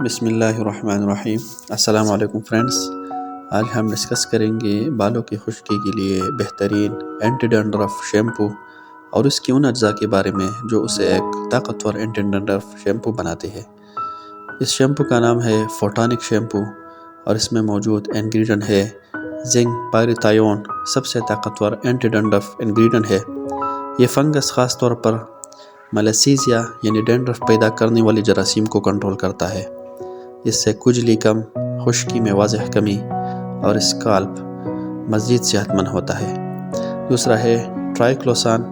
بسم اللہ الرحمن الرحیم۔ السلام علیکم فرینڈز، آج ہم ڈسکس کریں گے بالوں کی خشکی کے لیے بہترین اینٹی ڈینڈرف شیمپو اور اس کی ان اجزاء کے بارے میں جو اسے ایک طاقتور اینٹی ڈینڈرف شیمپو بناتی ہے۔ اس شیمپو کا نام ہے فوٹانک شیمپو اور اس میں موجود انگریڈینٹ ہے زنک پائرتھائیون، سب سے طاقتور اینٹی ڈینڈرف انگریڈینٹ ہے۔ یہ فنگس خاص طور پر ملاسیزیا یعنی ڈینڈرف پیدا کرنے والی جراثیم کو کنٹرول کرتا ہے۔ اس سے کھجلی کم، خشکی میں واضح کمی اور اسکالپ مزید صحت مند ہوتا ہے۔ دوسرا ہے ٹرائکلوسان۔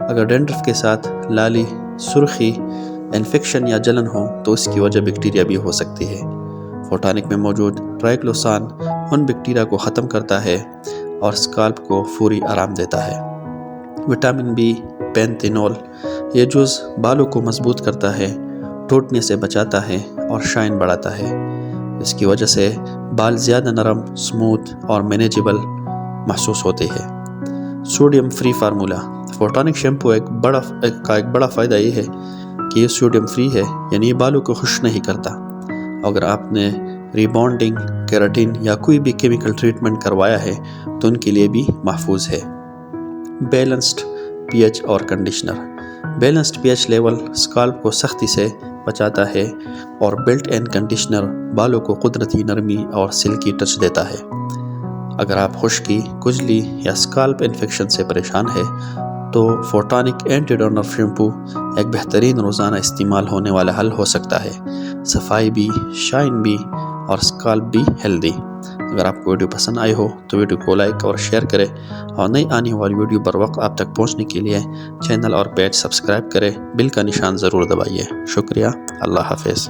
اگر ڈینڈرف کے ساتھ لالی، سرخی، انفیکشن یا جلن ہو تو اس کی وجہ بیکٹیریا بھی ہو سکتی ہے۔ فوٹانک میں موجود ٹرائکلوسان ان بیکٹیریا کو ختم کرتا ہے اور اسکالپ کو فوری آرام دیتا ہے۔ وٹامن بی پینتینول، یہ جز بالوں کو مضبوط کرتا ہے، ٹوٹنے سے بچاتا ہے اور شائن بڑھاتا ہے۔ اس کی وجہ سے بال زیادہ نرم، سموتھ اور مینیجیبل محسوس ہوتے ہیں۔ Sodium free formula. فوٹانک شیمپو کا ایک بڑا فائدہ یہ ہے کہ یہ سوڈیم فری ہے، یعنی یہ بالوں کو خشک نہیں کرتا۔ اگر آپ نے ریبانڈنگ، کیراٹن یا کوئی بھی کیمیکل ٹریٹمنٹ کروایا ہے تو ان کے لیے بھی محفوظ ہے۔ بیلنسڈ پی ایچ اور conditioner. Balanced P H level scalp کو سختی سے بچاتا ہے اور بلٹ ان کنڈیشنر بالوں کو قدرتی نرمی اور سلکی ٹچ دیتا ہے۔ اگر آپ خشکی، کھجلی یا اسکالپ انفیکشن سے پریشان ہے تو فوٹانک اینٹی ڈینڈرف شیمپو ایک بہترین روزانہ استعمال ہونے والا حل ہو سکتا ہے۔ صفائی بھی، شائن بھی اور اسکالپ بھی ہیلدی۔ اگر آپ کو ویڈیو پسند آئی ہو تو ویڈیو کو لائک اور شیئر کریں اور نئی آنے والی ویڈیو بر وقت آپ تک پہنچنے کے لیے چینل اور پیج سبسکرائب کریں، بیل کا نشان ضرور دبائیے۔ شکریہ، اللہ حافظ۔